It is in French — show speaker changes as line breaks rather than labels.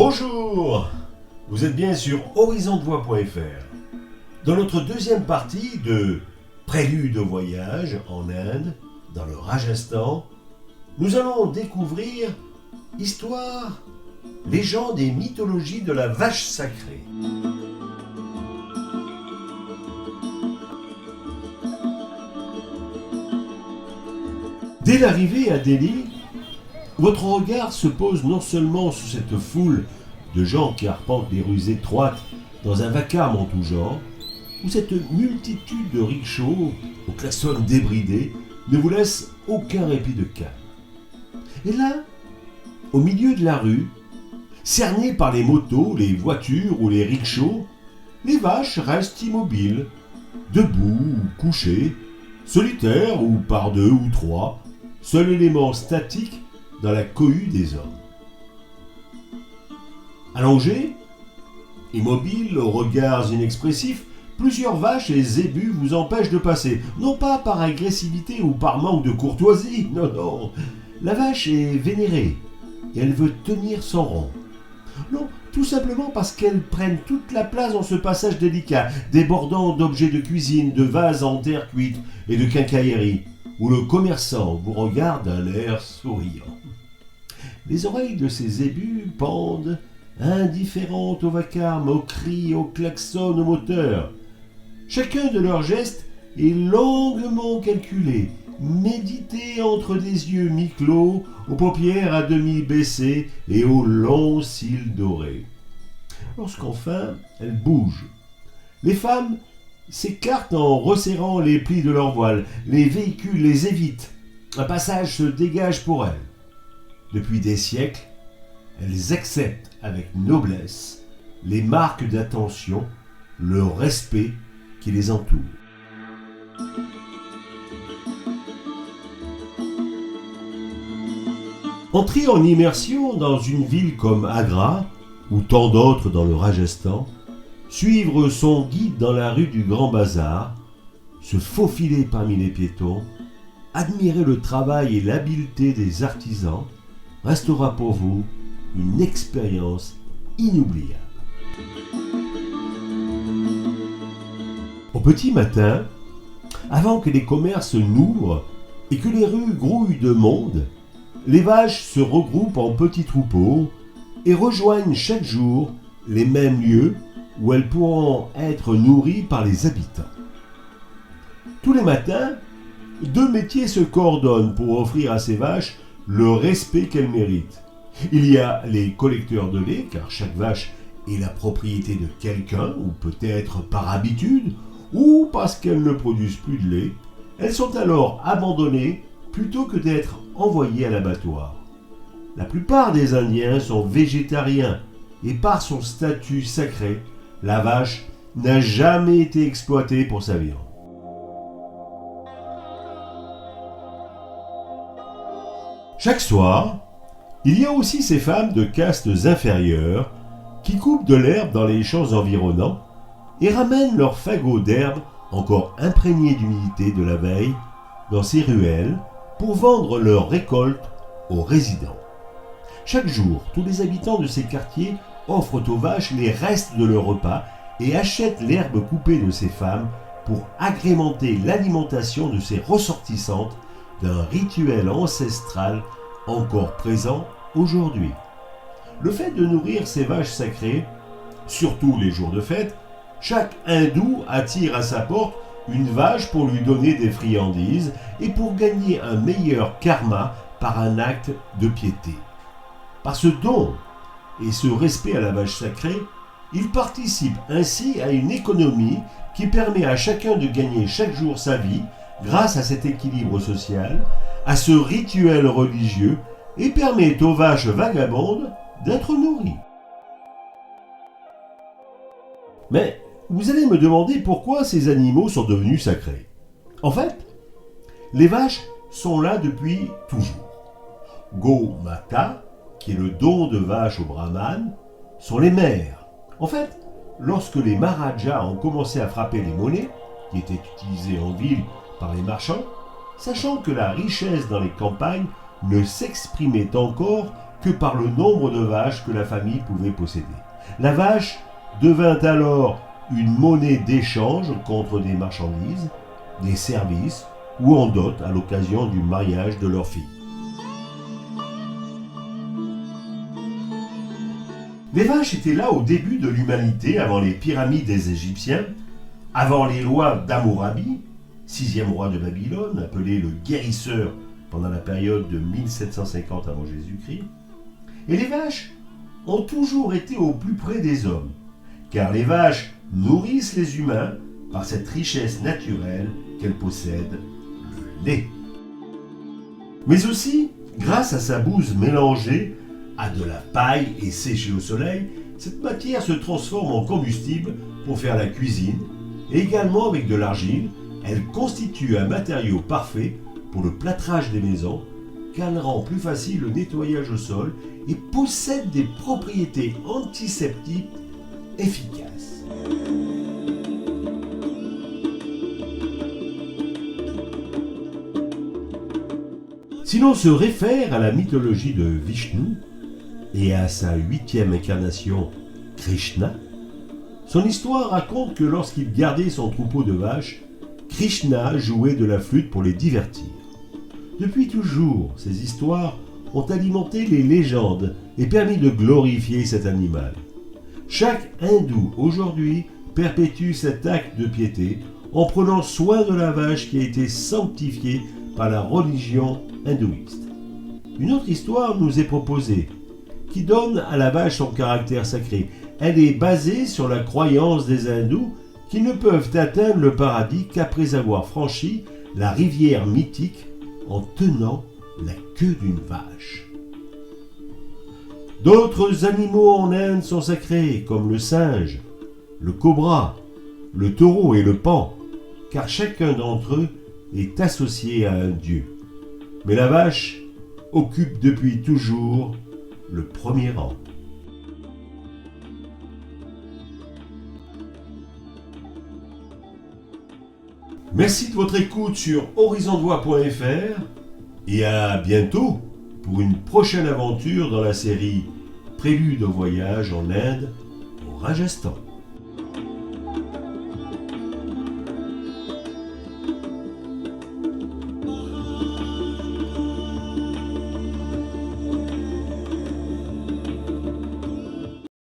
Bonjour! Vous êtes bien sur horizontdevoix.fr. Dans notre deuxième partie de Prélude au voyage en Inde, dans le Rajasthan, nous allons découvrir histoire, légende et mythologie de la vache sacrée. Dès l'arrivée à Delhi, votre regard se pose non seulement sur cette foule de gens qui arpentent les rues étroites dans un vacarme en tout genre, où cette multitude de rickshaws aux klaxons débridés ne vous laisse aucun répit de calme. Et là, au milieu de la rue, cernés par les motos, les voitures ou les rickshaws, les vaches restent immobiles, debout ou couchées, solitaires ou par deux ou trois, seul élément statique dans la cohue des hommes. Allongés, immobiles, aux regards inexpressifs, plusieurs vaches et zébus vous empêchent de passer, non pas par agressivité ou par manque de courtoisie, non. La vache est vénérée et elle veut tenir son rang. Non, tout simplement parce qu'elles prennent toute la place dans ce passage délicat, débordant d'objets de cuisine, de vases en terre cuite et de quincaillerie, où le commerçant vous regarde d'un air souriant. Les oreilles de ces zébus pendent, indifférentes au vacarme, aux cris, aux klaxons, aux moteurs. Chacun de leurs gestes est longuement calculé, médité entre des yeux mi-clos, aux paupières à demi baissées et aux longs cils dorés. Lorsqu'enfin elles bougent, les femmes s'écartent en resserrant les plis de leur voile, les véhicules les évitent, un passage se dégage pour elles. Depuis des siècles, elles acceptent avec noblesse les marques d'attention, le respect qui les entoure. Entrer en immersion dans une ville comme Agra, ou tant d'autres dans le Rajasthan, suivre son guide dans la rue du Grand Bazar, se faufiler parmi les piétons, admirer le travail et l'habileté des artisans, restera pour vous une expérience inoubliable. Au petit matin, avant que les commerces n'ouvrent et que les rues grouillent de monde, les vaches se regroupent en petits troupeaux et rejoignent chaque jour les mêmes lieux où elles pourront être nourries par les habitants. Tous les matins, deux métiers se coordonnent pour offrir à ces vaches le respect qu'elles méritent. Il y a les collecteurs de lait, car chaque vache est la propriété de quelqu'un, ou peut-être par habitude, ou parce qu'elles ne produisent plus de lait. Elles sont alors abandonnées plutôt que d'être envoyées à l'abattoir. La plupart des Indiens sont végétariens, et par son statut sacré, la vache n'a jamais été exploitée pour sa viande. Chaque soir, il y a aussi ces femmes de castes inférieures qui coupent de l'herbe dans les champs environnants et ramènent leurs fagots d'herbe encore imprégnés d'humidité de la veille dans ces ruelles pour vendre leurs récoltes aux résidents. Chaque jour, tous les habitants de ces quartiers offrent aux vaches les restes de leur repas et achètent l'herbe coupée de ces femmes pour agrémenter l'alimentation de ces ressortissantes d'un rituel ancestral encore présent aujourd'hui. Le fait de nourrir ces vaches sacrées, surtout les jours de fête, chaque hindou attire à sa porte une vache pour lui donner des friandises et pour gagner un meilleur karma par un acte de piété. Par ce don et ce respect à la vache sacrée, il participe ainsi à une économie qui permet à chacun de gagner chaque jour sa vie grâce à cet équilibre social, à ce rituel religieux et permet aux vaches vagabondes d'être nourries. Mais vous allez me demander pourquoi ces animaux sont devenus sacrés. En fait, les vaches sont là depuis toujours. Go Mata, qui est le don de vache aux brahmanes, sont les mères. En fait, lorsque les Maharajas ont commencé à frapper les monnaies, qui étaient utilisées en ville par les marchands, sachant que la richesse dans les campagnes ne s'exprimait encore que par le nombre de vaches que la famille pouvait posséder. La vache devint alors une monnaie d'échange contre des marchandises, des services ou en dot à l'occasion du mariage de leur fille. Les vaches étaient là au début de l'humanité, avant les pyramides des Égyptiens, avant les lois d'Hammurabi, 6e roi de Babylone, appelé le guérisseur pendant la période de 1750 avant Jésus-Christ. Et les vaches ont toujours été au plus près des hommes, car les vaches nourrissent les humains par cette richesse naturelle qu'elles possèdent, le lait. Mais aussi, grâce à sa bouse mélangée à de la paille et séchée au soleil, cette matière se transforme en combustible pour faire la cuisine, et également avec de l'argile, elle constitue un matériau parfait pour le plâtrage des maisons, car elle rend plus facile le nettoyage au sol et possède des propriétés antiseptiques efficaces. Si l'on se réfère à la mythologie de Vishnu et à sa 8e incarnation, Krishna, son histoire raconte que lorsqu'il gardait son troupeau de vaches, Krishna jouait de la flûte pour les divertir. Depuis toujours, ces histoires ont alimenté les légendes et permis de glorifier cet animal. Chaque hindou aujourd'hui perpétue cet acte de piété en prenant soin de la vache qui a été sanctifiée par la religion hindouiste. Une autre histoire nous est proposée qui donne à la vache son caractère sacré. Elle est basée sur la croyance des hindous qui ne peuvent atteindre le paradis qu'après avoir franchi la rivière mythique en tenant la queue d'une vache. D'autres animaux en Inde sont sacrés, comme le singe, le cobra, le taureau et le paon, car chacun d'entre eux est associé à un dieu. Mais la vache occupe depuis toujours le premier rang. Merci de votre écoute sur horizontdevoix.fr et à bientôt pour une prochaine aventure dans la série Prélude au voyage en Inde, au Rajasthan.